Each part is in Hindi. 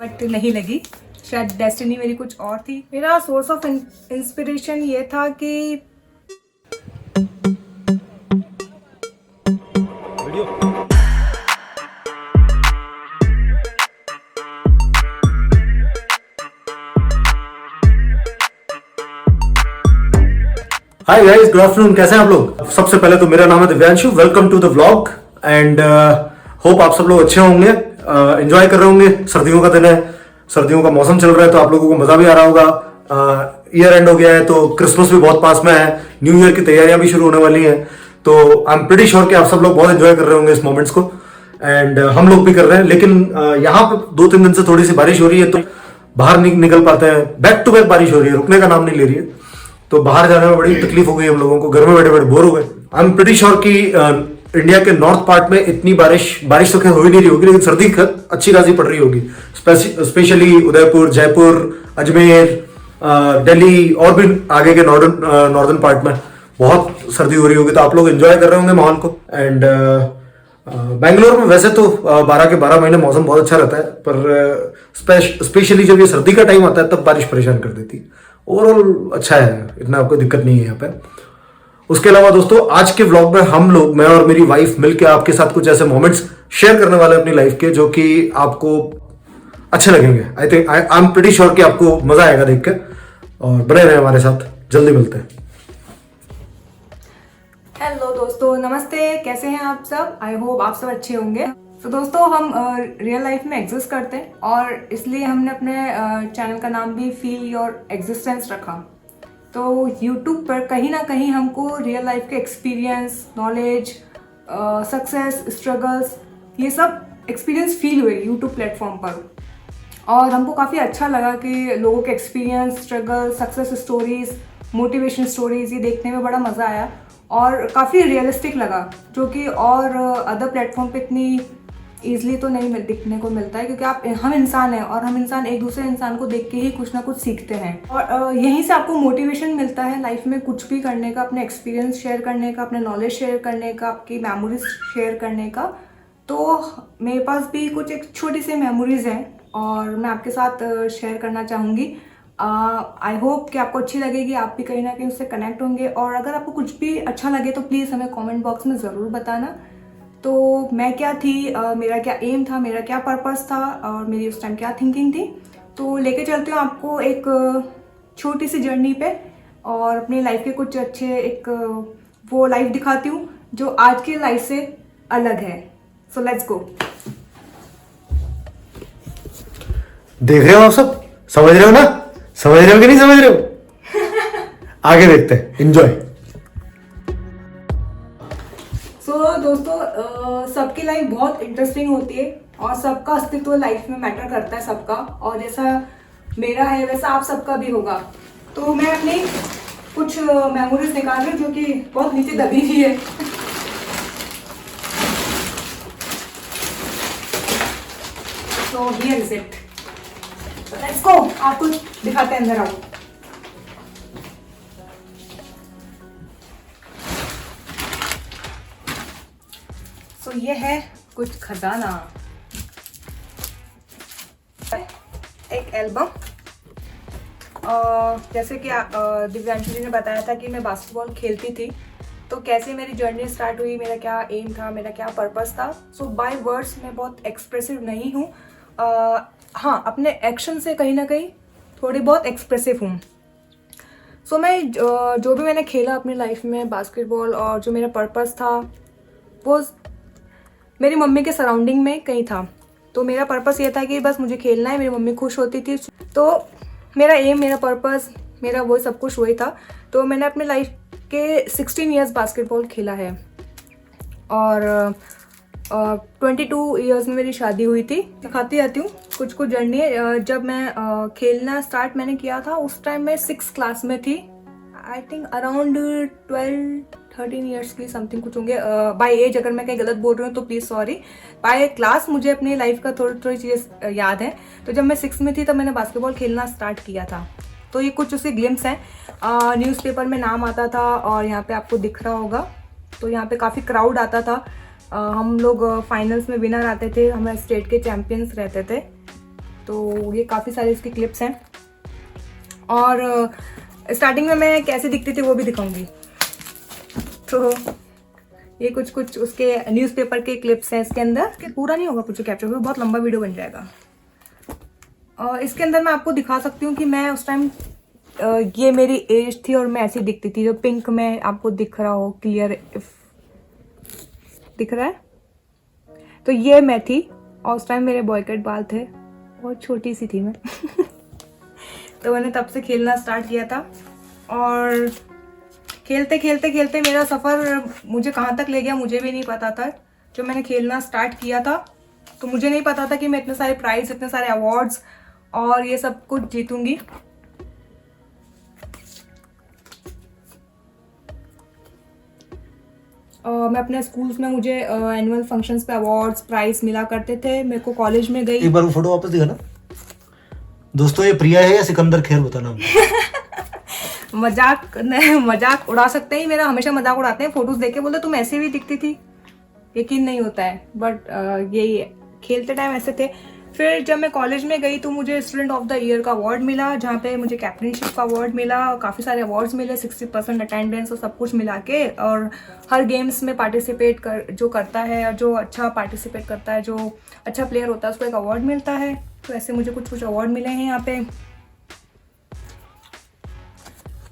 बट नहीं लगी, शायद डेस्टिनी मेरी कुछ और थी। मेरा सोर्स ऑफ इंस्पिरेशन ये था कि हाय गाइस, गुड आफ्टरनून। कैसे हैं आप लोग? सबसे पहले तो मेरा नाम है Divyanshu. Welcome to the vlog and hope आप सब लोग अच्छे होंगे, एंजॉय कर रहे होंगे। सर्दियों का दिन है, सर्दियों का मौसम चल रहा है तो आप लोगों को मजा भी आ रहा होगा। ईयर एंड हो गया है तो क्रिसमस भी बहुत पास में है, न्यू ईयर की तैयारियां भी शुरू होने वाली हैं। तो आई एम प्रीटी श्योर कि आप सब लोग बहुत एंजॉय कर रहे होंगे इस मोमेंट्स को एंड हम लोग भी कर रहे हैं। लेकिन यहाँ पे 2-3 दिन से थोड़ी सी बारिश हो रही है तो बाहर निकल पाते हैं। बैक टू बैक बारिश हो रही है, रुकने का नाम नहीं ले रही है, तो बाहर जाने में बड़ी तकलीफ हो गई हम लोगों को। घर में बैठे बैठे बोर हो गए। आई एम प्रीटी श्योर कि इंडिया के नॉर्थ पार्ट में इतनी बारिश तो खैर हो ही नहीं रही होगी, लेकिन सर्दी अच्छी खासी पड़ रही होगी। स्पेशली उदयपुर, जयपुर, अजमेर, दिल्ली और भी आगे के नॉर्दर्न पार्ट में बहुत सर्दी हो रही होगी। तो आप लोग एंजॉय कर रहे होंगे माहौल को। एंड बेंगलोर में वैसे तो 12 के 12 महीने मौसम बहुत अच्छा रहता है, पर स्पेशली जब ये सर्दी का टाइम आता है तब बारिश परेशान कर देती है। ओवरऑल अच्छा है, इतना आपको दिक्कत नहीं है यहाँ पे। उसके अलावा दोस्तों, आज के व्लॉग में हम लोग, मैं और मेरी वाइफ मिलकर आपके साथ कुछ ऐसे मोमेंट्स शेयर करने वाले हैं अपनी लाइफ के, जो कि आपको अच्छे लगेंगे। आई एम प्रीटी श्योर कि आपको मजा आएगा देख के, और बने रहे हमारे साथ। जल्दी मिलते हैं। हेलो दोस्तों, नमस्ते। कैसे हैं आप सब? आई होप आप सब अच्छे होंगे। तो दोस्तों, हम रियल लाइफ में एग्जिस्ट करते हैं और इसलिए हमने अपने चैनल का नाम भी फील योर एग्जिस्टेंस रखा। तो यूट्यूब पर कहीं ना कहीं हमको रियल लाइफ के एक्सपीरियंस, नॉलेज, सक्सेस, स्ट्रगल्स, ये सब एक्सपीरियंस फील हुए यूट्यूब प्लेटफॉर्म पर। और हमको काफ़ी अच्छा लगा कि लोगों के experience, struggle, success stories, motivation stories ये देखने में बड़ा मज़ा आया और काफ़ी रियलिस्टिक लगा, जो कि और अदर प्लेटफॉर्म पे इतनी ईजिली तो नहीं दिखने को मिलता है, क्योंकि हम इंसान हैं और हम इंसान एक दूसरे इंसान को देख के ही कुछ ना कुछ सीखते हैं। और यहीं से आपको मोटिवेशन मिलता है लाइफ में कुछ भी करने का, अपने एक्सपीरियंस शेयर करने का, अपने नॉलेज शेयर करने का, आपकी मेमोरीज शेयर करने का। तो मेरे पास भी कुछ एक छोटी सी मेमोरीज हैं और मैं आपके साथ शेयर करना चाहूँगी। आई होप कि आपको अच्छी लगेगी, आप भी कहीं ना कहीं उससे कनेक्ट होंगे। और अगर आपको कुछ भी अच्छा लगे तो प्लीज़ हमें कमेंट बॉक्स में ज़रूर बताना। तो मैं क्या थी, मेरा क्या एम था, मेरा क्या पर्पस था और मेरी उस टाइम क्या थिंकिंग थी, तो लेके चलती हूँ आपको एक छोटी सी जर्नी पे और अपनी लाइफ के कुछ अच्छे वो लाइफ दिखाती हूँ जो आज की लाइफ से अलग है। So let's go. देख रहे हो आप सब? समझ रहे हो ना? समझ रहे हो कि नहीं समझ रहे हो? आगे देखते हैं, एंजॉय। सो दोस्तों, सबकी लाइफ बहुत इंटरेस्टिंग होती है और सबका अस्तित्व लाइफ में मैटर करता है सबका, और जैसा मेरा है वैसा आप सबका भी होगा। तो मैं अपनी कुछ मेमोरीज निकाल रही हूँ जो कि बहुत नीचे दबी हुई है। So here is it, let's go. आपको दिखाते हैं, अंदर आओ। तो ये है कुछ खजाना, एक एल्बम। जैसे कि दिव्यांशु जी ने बताया था कि मैं बास्केटबॉल खेलती थी, तो कैसे मेरी जर्नी स्टार्ट हुई, मेरा क्या एम था, मेरा क्या पर्पस था। सो बाय वर्ड्स मैं बहुत एक्सप्रेसिव नहीं हूँ, हाँ अपने एक्शन से कहीं ना कहीं थोड़ी बहुत एक्सप्रेसिव हूँ। सो मैं जो भी मैंने खेला अपनी लाइफ में बास्केटबॉल, और जो मेरा पर्पस था वो मेरी मम्मी के सराउंडिंग में कहीं था। तो मेरा पर्पस ये था कि बस मुझे खेलना है, मेरी मम्मी खुश होती थी, तो मेरा एम, मेरा पर्पस, मेरा वो सब कुछ वही था। तो मैंने अपने लाइफ के 16 ईयर्स बास्केटबॉल खेला है और 22 ईयर्स में मेरी शादी हुई थी। दिखाती रहती हूँ कुछ कुछ जर्नी। जब मैं खेलना स्टार्ट मैंने किया था उस टाइम मैं 6th क्लास में थी। आई थिंक अराउंड 12-13 ईयर्स की समथिंग कुछ होंगे। बाय एज अगर मैं कहीं गलत बोल रही हूँ तो प्लीज़ सॉरी। बाय क्लास मुझे अपनी लाइफ का थोड़ी चीज़ें याद है। तो जब मैं 6th में थी तब मैंने बास्केटबॉल खेलना स्टार्ट किया था। तो ये कुछ उसके ग्लिम्स हैं। न्यूज़पेपर में नाम आता था और यहाँ पे आपको दिख रहा होगा। तो यहाँ पे काफ़ी क्राउड आता था। हम लोग फाइनल्स में विनर आते थे, हमारे स्टेट के चैम्पियंस रहते थे। तो ये काफ़ी सारे इसके क्लिप्स हैं और स्टार्टिंग में मैं कैसे दिखती थी वो भी दिखाऊंगी। तो ये कुछ उसके न्यूज़पेपर के क्लिप्स हैं इसके अंदर, कि पूरा नहीं होगा कुछ कैप्चर, बहुत लंबा वीडियो बन जाएगा। और इसके अंदर मैं आपको दिखा सकती हूँ कि मैं उस टाइम ये मेरी एज थी और मैं ऐसी दिखती थी, जो पिंक में आपको दिख रहा हो क्लियर, इफ दिख रहा है, तो ये मैं थी। और उस टाइम मेरे बॉय कट बाल थे, बहुत छोटी सी थी मैं। तो मैंने तब से खेलना स्टार्ट किया था और खेलते खेलते खेलते मेरा सफ़र मुझे कहाँ तक ले गया मुझे भी नहीं पता था। जब मैंने खेलना स्टार्ट किया था तो मुझे नहीं पता था कि मैं इतने सारे प्राइज़, इतने सारे अवार्ड्स और ये सब कुछ जीतूंगी। मैं अपने स्कूल्स में, मुझे एनुअल फंक्शंस पे अवार्ड्स प्राइज मिला करते थे। मेरे को कॉलेज में गई, एक बार वो फोटो वापस दिखाना दोस्तों। ये प्रिया है या सिकंदर खेर, बताना। मजाक उड़ा सकते हैं, मेरा हमेशा मजाक उड़ाते हैं, फोटोज देख के बोलते तुम ऐसे भी दिखती थी, यकीन नहीं होता है। बट यही है, खेलते टाइम ऐसे थे। फिर जब मैं कॉलेज में गई तो मुझे स्टूडेंट ऑफ द ईयर का अवार्ड मिला, जहाँ पे मुझे कैप्टनशिप का अवार्ड मिला, काफ़ी सारे अवार्ड्स मिले, 60% अटेंडेंस और सब कुछ मिला के। और हर गेम्स में पार्टिसिपेट जो करता है और जो अच्छा पार्टिसिपेट करता है, जो अच्छा प्लेयर होता है, उसको एक अवार्ड मिलता है। तो ऐसे मुझे कुछ अवार्ड मिले हैं यहाँ पे।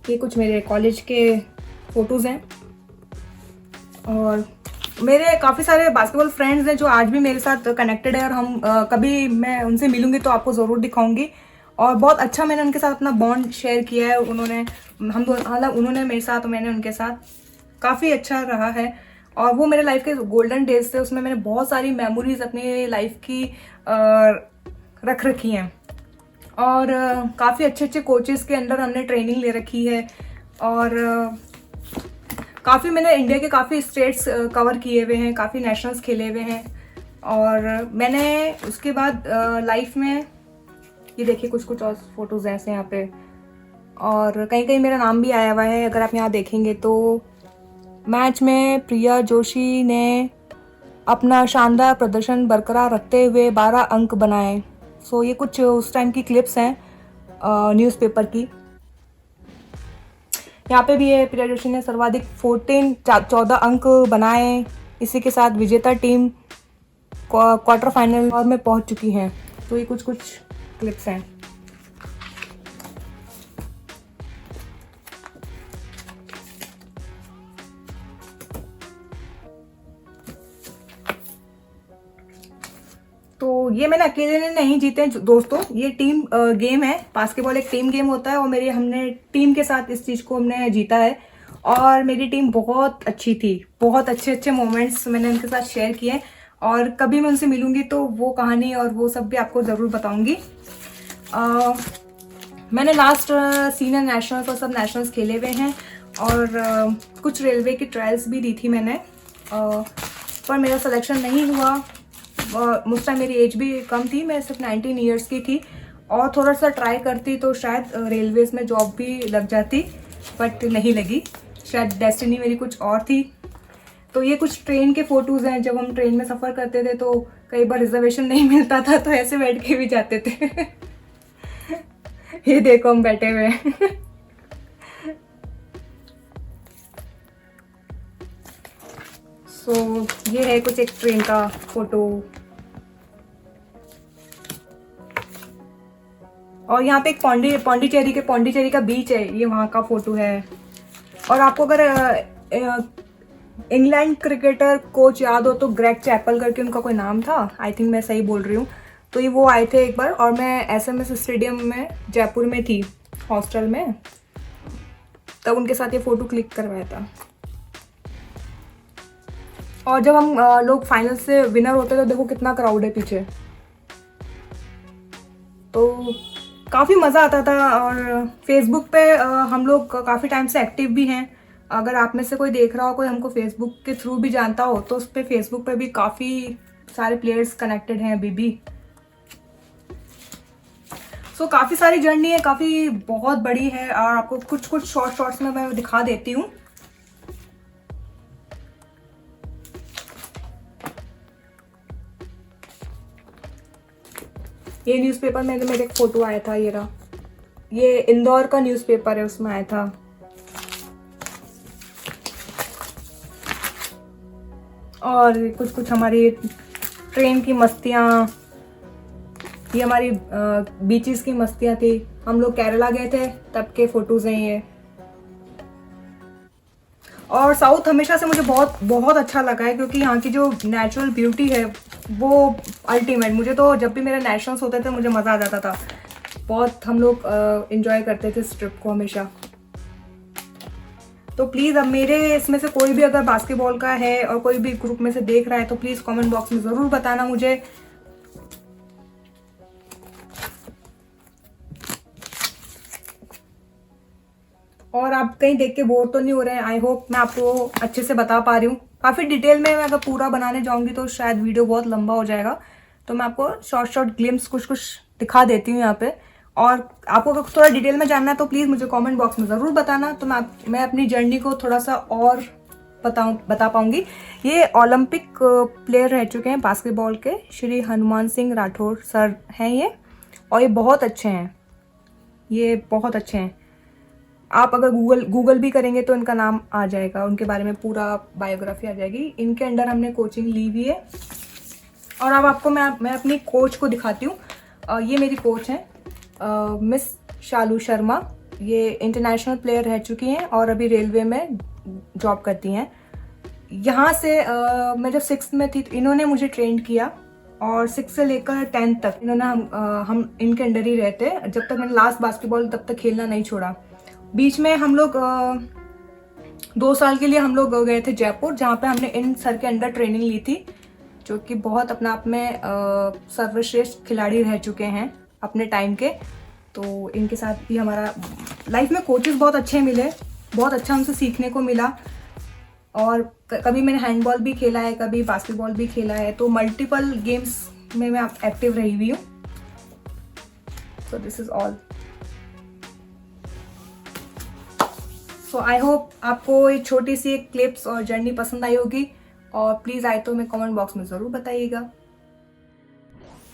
ये कुछ मेरे कॉलेज के फोटोज़ हैं और मेरे काफ़ी सारे बास्केटबॉल फ्रेंड्स हैं जो आज भी मेरे साथ कनेक्टेड है और हम कभी मैं उनसे मिलूंगी तो आपको ज़रूर दिखाऊंगी। और बहुत अच्छा मैंने उनके साथ अपना बॉन्ड शेयर किया है। उन्होंने मेरे साथ, मैंने उनके साथ, काफ़ी अच्छा रहा है। और वो मेरे लाइफ के गोल्डन डेज थे, उसमें मैंने बहुत सारी मेमोरीज अपनी लाइफ की रख रखी हैं। और काफ़ी अच्छे अच्छे कोचेस के अंडर हमने ट्रेनिंग ले रखी है और काफ़ी मैंने इंडिया के काफ़ी स्टेट्स कवर किए हुए हैं, काफ़ी नेशनल्स खेले हुए हैं। और मैंने उसके बाद लाइफ में ये देखिए कुछ और फोटोज़ ऐसे यहाँ पे, और कहीं कहीं मेरा नाम भी आया हुआ है। अगर आप यहाँ देखेंगे तो मैच में प्रिया जोशी ने अपना शानदार प्रदर्शन बरकरार रखते हुए 12 अंक बनाए। सो ये कुछ उस टाइम की क्लिप्स हैं न्यूज़पेपर की। यहाँ पे भी है, प्रिया जोशी ने सर्वाधिक 14 अंक बनाए। इसी के साथ विजेता टीम क्वार्टर फाइनल में पहुंच चुकी हैं। तो ये कुछ क्लिप्स हैं। तो ये मैंने अकेले ने नहीं जीते दोस्तों, ये टीम गेम है। बास्केटबॉल एक टीम गेम होता है और हमने टीम के साथ इस चीज़ को हमने जीता है। और मेरी टीम बहुत अच्छी थी, बहुत अच्छे मोमेंट्स मैंने उनके साथ शेयर किए। और कभी मैं उनसे मिलूंगी तो वो कहानी और वो सब भी आपको ज़रूर बताऊंगी। मैंने लास्ट सीनियर नेशनल्स और सब नेशनल्स खेले हुए हैं और कुछ रेलवे की ट्रायल्स भी दी थी मैंने, पर मेरा सिलेक्शन नहीं हुआ। उस टाइम मेरी एज भी कम थी, मैं सिर्फ 19 ईयर्स की थी। और थोड़ा सा ट्राई करती तो शायद रेलवेज़ में जॉब भी लग जाती, बट नहीं लगी। शायद डेस्टिनी मेरी कुछ और थी। तो ये कुछ ट्रेन के फ़ोटोज़ हैं। जब हम ट्रेन में सफ़र करते थे तो कई बार रिजर्वेशन नहीं मिलता था, तो ऐसे बैठ के भी जाते थे। ये देखो हम बैठे हुए हैं। सो ये है कुछ एक ट्रेन का फोटो। और यहाँ पे एक पौंडीचेरी का बीच है, ये वहाँ का फोटो है। और आपको अगर इंग्लैंड क्रिकेटर कोच याद हो तो ग्रेग चैपल करके उनका कोई नाम था, आई थिंक मैं सही बोल रही हूँ। तो ये वो आए थे एक बार और मैं SMS स्टेडियम में जयपुर में थी हॉस्टल में, तब उनके साथ ये फ़ोटो क्लिक करवाया था। और जब हम लोग फाइनल से विनर होते तो देखो कितना क्राउड है पीछे, तो काफ़ी मज़ा आता था। और फेसबुक पे हम लोग काफ़ी टाइम से एक्टिव भी हैं। अगर आप में से कोई देख रहा हो, कोई हमको फेसबुक के थ्रू भी जानता हो, तो उस पर फेसबुक पे भी काफ़ी सारे प्लेयर्स कनेक्टेड हैं अभी भी। सो काफ़ी सारी जर्नी है, काफ़ी बहुत बड़ी है। और आपको कुछ शॉर्ट्स में मैं दिखा देती हूँ। ये न्यूज़पेपर में मेरे एक फ़ोटो आया था, ये रहा, ये इंदौर का न्यूज़पेपर है, उसमें आया था। और कुछ कुछ हमारी ट्रेन की मस्तियाँ, ये हमारी बीचेस की मस्तियाँ थी। हम लोग केरला गए थे तब के फोटोज हैं ये। और साउथ हमेशा से मुझे बहुत बहुत अच्छा लगा है, क्योंकि यहाँ की जो नेचुरल ब्यूटी है वो अल्टीमेट। मुझे तो जब भी मेरे नेशनल्स होते थे मुझे मज़ा आ जाता था। बहुत हम लोग एंजॉय करते थे इस ट्रिप को हमेशा। तो प्लीज़ अब मेरे इसमें से कोई भी अगर बास्केटबॉल का है और कोई भी ग्रुप में से देख रहा है तो प्लीज़ कमेंट बॉक्स में ज़रूर बताना मुझे। और आप कहीं देख के बोर तो नहीं हो रहे हैं। आई होप मैं आपको अच्छे से बता पा रही हूँ। काफ़ी डिटेल में मैं अगर पूरा बनाने जाऊँगी तो शायद वीडियो बहुत लंबा हो जाएगा, तो मैं आपको शॉर्ट शॉर्ट ग्लिम्स कुछ कुछ दिखा देती हूँ यहाँ पे। और आपको अगर थोड़ा डिटेल में जानना है तो प्लीज़ मुझे कमेंट बॉक्स में ज़रूर बताना, तो मैं अपनी जर्नी को थोड़ा सा और बता पाऊँगी। ये ओलंपिक प्लेयर रह चुके हैं बास्केटबॉल के, श्री हनुमान सिंह राठौर सर हैं ये, और ये बहुत अच्छे हैं, ये बहुत अच्छे हैं। आप अगर गूगल भी करेंगे तो इनका नाम आ जाएगा, उनके बारे में पूरा बायोग्राफी आ जाएगी। इनके अंडर हमने कोचिंग ली हुई है। और अब आपको मैं अपनी कोच को दिखाती हूँ। ये मेरी कोच हैं मिस शालू शर्मा। ये इंटरनेशनल प्लेयर रह चुकी हैं और अभी रेलवे में जॉब करती हैं। यहाँ से मैं जब 6th में थी तो इन्होंने मुझे ट्रेंड किया, और 6 से लेकर 10th तक इन्होंने हम इनके अंडर ही रहते। जब तक मैंने लास्ट बास्केटबॉल तब तक खेलना नहीं छोड़ा। बीच में हम लोग 2 साल के लिए हम लोग गए थे जयपुर, जहाँ पे हमने इन सर के अंडर ट्रेनिंग ली थी, जो कि बहुत अपने आप में सर्वश्रेष्ठ खिलाड़ी रह चुके हैं अपने टाइम के। तो इनके साथ भी हमारा लाइफ में कोचेस बहुत अच्छे मिले, बहुत अच्छा हमसे सीखने को मिला। और कभी मैंने हैंडबॉल भी खेला है, कभी बास्केटबॉल भी खेला है, तो मल्टीपल गेम्स में मैं एक्टिव रही हुई हूँ। So this is all. So I hope आपको ये छोटी सी क्लिप्स और जर्नी पसंद आई होगी, और प्लीज़ आए तो मैं कमेंट बॉक्स में ज़रूर बताइएगा।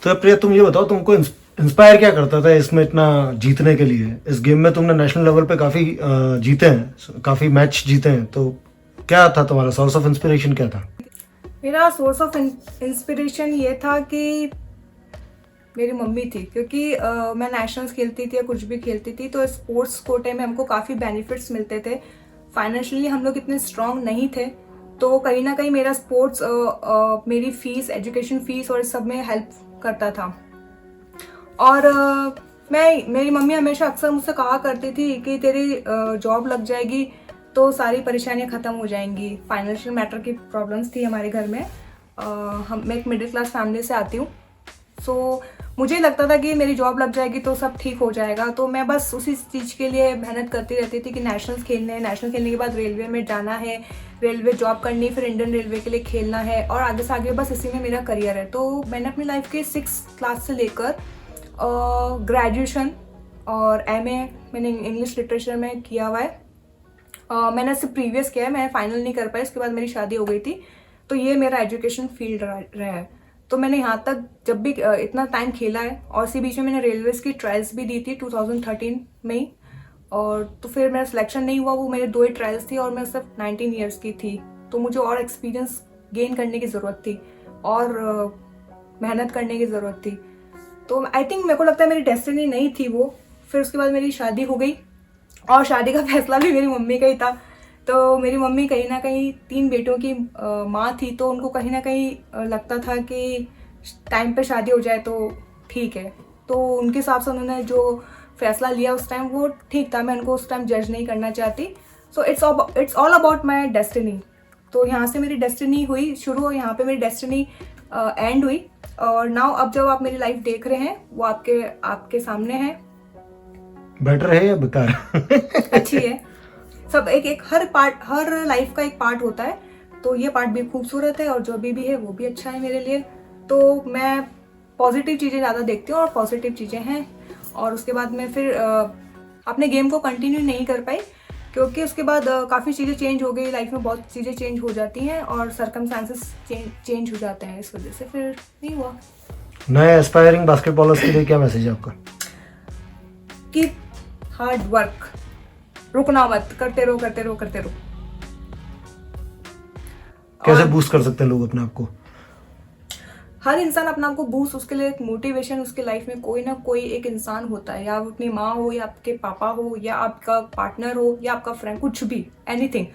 तो प्रिया, तुम ये बताओ, तुमको इंस्पायर क्या करता था इसमें इतना जीतने के लिए? इस गेम में तुमने नेशनल लेवल पे काफ़ी जीते हैं, काफ़ी मैच जीते हैं, तो क्या था तुम्हारा सोर्स ऑफ इंस्पिरेशन? क्या था? मेरा सोर्स ऑफ इंस्पिरेशन ये था कि मेरी मम्मी थी, क्योंकि मैं नेशनल्स खेलती थी या कुछ भी खेलती थी तो स्पोर्ट्स कोटे में हमको काफ़ी बेनिफिट्स मिलते थे। फाइनेंशियली हम लोग इतने स्ट्रांग नहीं थे, तो कहीं ना कहीं मेरा स्पोर्ट्स मेरी फीस, एजुकेशन फीस और इस सब में हेल्प करता था। और मेरी मम्मी हमेशा अक्सर मुझसे कहा करती थी कि तेरी जॉब लग जाएगी तो सारी परेशानियां ख़त्म हो जाएंगी। फाइनेंशियल मैटर की प्रॉब्लम्स थी हमारे घर में। मैं एक मिडिल क्लास फैमिली से आती हूँ, सो मुझे लगता था कि मेरी जॉब लग जाएगी तो सब ठीक हो जाएगा। तो मैं बस उसी चीज़ के लिए मेहनत करती रहती थी कि नेशनल खेलने के बाद रेलवे में जाना है, रेलवे जॉब करनी, फिर इंडियन रेलवे के लिए खेलना है, और आगे से आगे बस इसी में मेरा करियर है। तो मैंने अपनी लाइफ के 6th क्लास से लेकर ग्रेजुएशन और MA मैंने इंग्लिश लिटरेचर में किया हुआ है। मैंने इससे प्रीवियस किया है, मैं फाइनल नहीं कर पाई, उसके बाद मेरी शादी हो गई थी। तो ये मेरा एजुकेशन फील्ड रहा है। तो मैंने यहाँ तक जब भी इतना टाइम खेला है, और इसी बीच में मैंने रेलवेज़ की ट्रायल्स भी दी थी 2013 में ही। और तो फिर मेरा सिलेक्शन नहीं हुआ, वो मेरे 2 ही ट्रायल्स थी, और मैं सिर्फ 19 ईयर्स की थी। तो मुझे और एक्सपीरियंस गेन करने की ज़रूरत थी और मेहनत करने की ज़रूरत थी। तो आई थिंक मेरे को लगता है मेरी डेस्टिनी नहीं थी वो। फिर उसके बाद मेरी शादी हो गई, और शादी का फैसला भी मेरी मम्मी का ही था। तो मेरी मम्मी कहीं ना कहीं 3 बेटों की माँ थी, तो उनको कहीं ना कहीं लगता था कि टाइम पे शादी हो जाए तो ठीक है। तो उनके हिसाब से उन्होंने जो फैसला लिया उस टाइम वो ठीक था। मैं उनको उस टाइम जज नहीं करना चाहती। So it's all about my destiny. तो यहाँ से मेरी डेस्टिनी हुई शुरू, और यहाँ पे मेरी डेस्टिनी एंड हुई। और नाउ अब जब आप मेरी लाइफ देख रहे हैं वो आपके सामने है। बेटर है या बेकार? अच्छी है। सब एक हर लाइफ का एक पार्ट होता है, तो ये पार्ट भी खूबसूरत है, और जो अभी भी है वो भी अच्छा है मेरे लिए। तो मैं पॉजिटिव चीज़ें ज़्यादा देखती हूँ, और पॉजिटिव चीज़ें हैं। और उसके बाद मैं फिर अपने गेम को कंटिन्यू नहीं कर पाई, क्योंकि उसके बाद काफ़ी चीज़ें चेंज हो गई लाइफ में, बहुत चीज़ें चेंज हो जाती हैं और सर्कमस्टांसेस चेंज हो जाते हैं, इस वजह से फिर नहीं हुआ। नए एस्पायरिंग बास्केटबॉलर्स के लिए क्या मैसेज है आपका? कीप हार्ड वर्क, रुकना मत, करते रहो करते रहो करते रहो। कैसे बूस्ट कर सकते हैं लोग अपने आप को? हर इंसान अपने आप को बूस्ट, उसके लिए एक मोटिवेशन, उसके लाइफ में कोई ना कोई एक इंसान होता है, या वो अपनी माँ हो, या आपके पापा हो, या आपका पार्टनर हो, या आपका फ्रेंड, कुछ भी, एनीथिंग।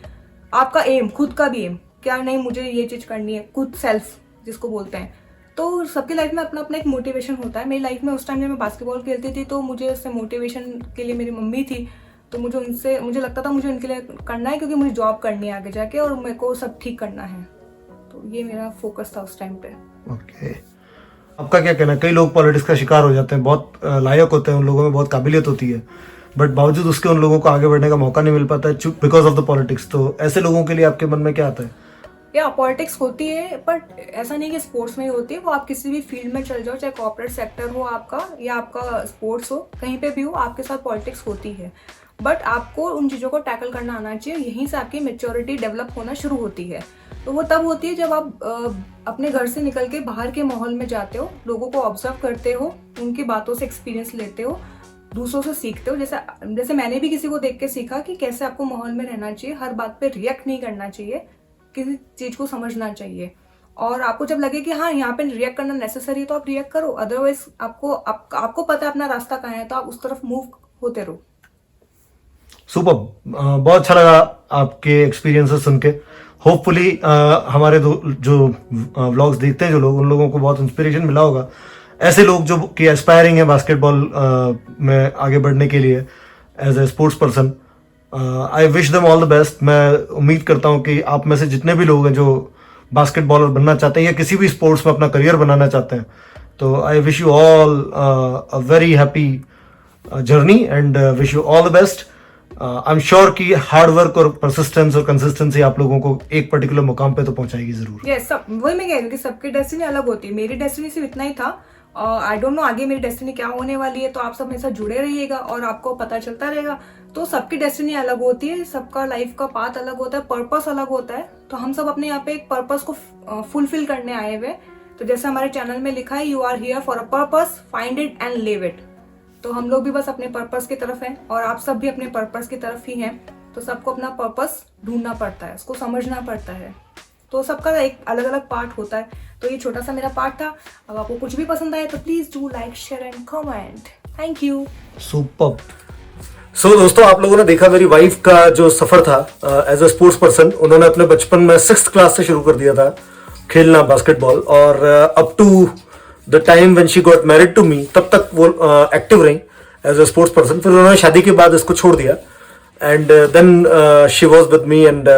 आपका एम, खुद का भी एम, क्या नहीं मुझे ये चीज़ करनी है, खुद सेल्फ जिसको बोलते हैं। तो सबकी लाइफ में अपना अपना एक मोटिवेशन होता है। मेरी लाइफ में उस टाइम जब मैं बास्केटबॉल खेलती थी तो मुझे उससे मोटिवेशन के लिए मेरी मम्मी थी, तो मुझे लगता था मुझे उनके लिए करना है, क्योंकि मुझे जॉब करनी है आगे जाके और मेरे को सब ठीक करना है। तो ये मेरा फोकस था उस टाइम पे। ओके, आपका क्या कहना है? कई लोग पॉलिटिक्स का शिकार हो जाते हैं, बहुत लायक होते हैं, उन लोगों में बहुत काबिलियत होती है, बट बावजूद उसके उन लोगों को आगे बढ़ने का मौका नहीं मिल पाता है बिकॉज ऑफ द पॉलिटिक्स। तो ऐसे लोगों के लिए आपके मन में क्या आता है? या पॉलिटिक्स होती है, बट ऐसा नहीं कि स्पोर्ट्स में ही होती है, वो आप किसी भी फील्ड में चल जाओ, चाहे कॉर्पोरेट सेक्टर हो आपका या आपका स्पोर्ट्स हो, कहीं पे भी हो, आपके साथ पॉलिटिक्स होती है। बट आपको उन चीज़ों को टैकल करना आना चाहिए, यहीं से आपकी मेच्योरिटी डेवलप होना शुरू होती है। तो वो तब होती है जब आप अपने घर से निकल के बाहर के माहौल में जाते हो, लोगों को ऑब्जर्व करते हो, उनकी बातों से एक्सपीरियंस लेते हो, दूसरों से सीखते हो। जैसे मैंने भी किसी को देख के सीखा कि कैसे आपको माहौल में रहना चाहिए, हर बात पे रिएक्ट नहीं करना चाहिए, किसी चीज़ को समझना चाहिए। और आपको जब लगे कि हाँ यहाँ पे रिएक्ट करना नेसेसरी है तो आप रिएक्ट करो, अदरवाइज आपको पता है अपना रास्ता कहाँ है, तो आप उस तरफ मूव होते रहो। सुपर, बहुत अच्छा लगा आपके एक्सपीरियंसेस सुन के। होपफुली हमारे जो व्लॉग्स देखते हैं जो लोग, उन लोगों को बहुत इंस्पिरेशन मिला होगा। ऐसे लोग जो कि एस्पायरिंग है बास्केटबॉल में आगे बढ़ने के लिए as a sports person, I wish them all the best. मैं उम्मीद करता हूँ कि आप में से जितने भी लोग हैं जो बास्केटबॉलर बनना चाहते हैं या किसी भी स्पोर्ट्स में अपना करियर बनाना चाहते हैं, तो I wish you all a very happy journey and wish you all the best. I am sure कि हार्ड वर्क और परसिस्टेंस और कंसिस्टेंसी आप लोगों को एक पर्टिकुलर मुकाम पे तो पहुंचाएगी जरूर। यस, सब वही मैं कह रही हूँ कि सबकी डेस्टिनी अलग होती है। मेरी डेस्टिनी सिर्फ इतना ही था। आई डोंट नो आगे मेरी डेस्टिनी क्या होने वाली है, तो आप सब मेरे साथ जुड़े रहिएगा और आपको पता चलता रहेगा। तो सबकी डेस्टिनी अलग होती है, सबका लाइफ का पाथ अलग होता है, पर्पस अलग होता है। तो हम सब अपने यहाँ पे एक पर्पस को फुलफिल करने आए हुए। तो जैसे हमारे चैनल में लिखा है, you are here for a purpose, find it and live it. तो हम लोग भी बस अपने पर्पस की तरफ हैं और आप सब भी अपने पर्पस की तरफ ही हैं। तो सबको अपना पर्पस ढूंढना पड़ता है, उसको समझना पड़ता है। तो सबका एक अलग अलग पार्ट होता है। तो ये छोटा सा मेरा पार्ट था। अब आपको कुछ भी पसंद आए तो please do like, share and comment. Thank you. Super. So दोस्तों, आप लोगों ने देखा मेरी वाइफ का जो सफर था एज अ स्पोर्ट्स पर्सन। उन्होंने अपने बचपन में 6th क्लास से शुरू कर दिया था खेलना बास्केटबॉल, और up to the time when she got married to me, तब तक वो एक्टिव रही एज अ स्पोर्ट्स पर्सन। फिर उन्होंने शादी के बाद इसको छोड़ दिया and then she was with me and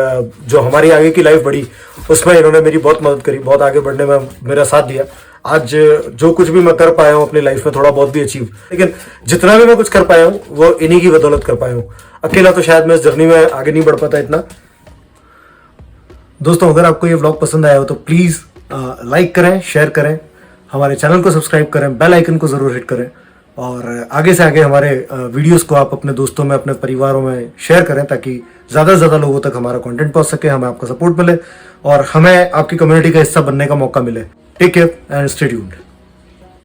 जो हमारी आगे की लाइफ बढ़ी उसमें इन्होंने मेरी बहुत मदद करी, बहुत आगे बढ़ने में मेरा साथ दिया। आज जो कुछ भी मैं कर पाया हूँ अपनी लाइफ में, थोड़ा बहुत भी अचीव, लेकिन जितना भी मैं कुछ कर पाया हूँ वो इन्हीं की बदौलत कर पाया हूँ। अकेला तो शायद मैं इस जर्नी में आगे नहीं बढ़ पाता इतना। दोस्तों, अगर आपको ये व्लॉग पसंद आया हो तो प्लीज़ लाइक करें, शेयर करें, हमारे चैनल को सब्सक्राइब करें, बेल आइकन को ज़रूर हिट करें, और आगे से आगे हमारे वीडियोस को आप अपने दोस्तों में, अपने परिवारों में शेयर करें, ताकि ज़्यादा से ज़्यादा लोगों तक हमारा कंटेंट पहुंच सके, हमें आपका सपोर्ट मिले और हमें आपकी कम्युनिटी का हिस्सा बनने का मौका मिले। Take care and stay tuned.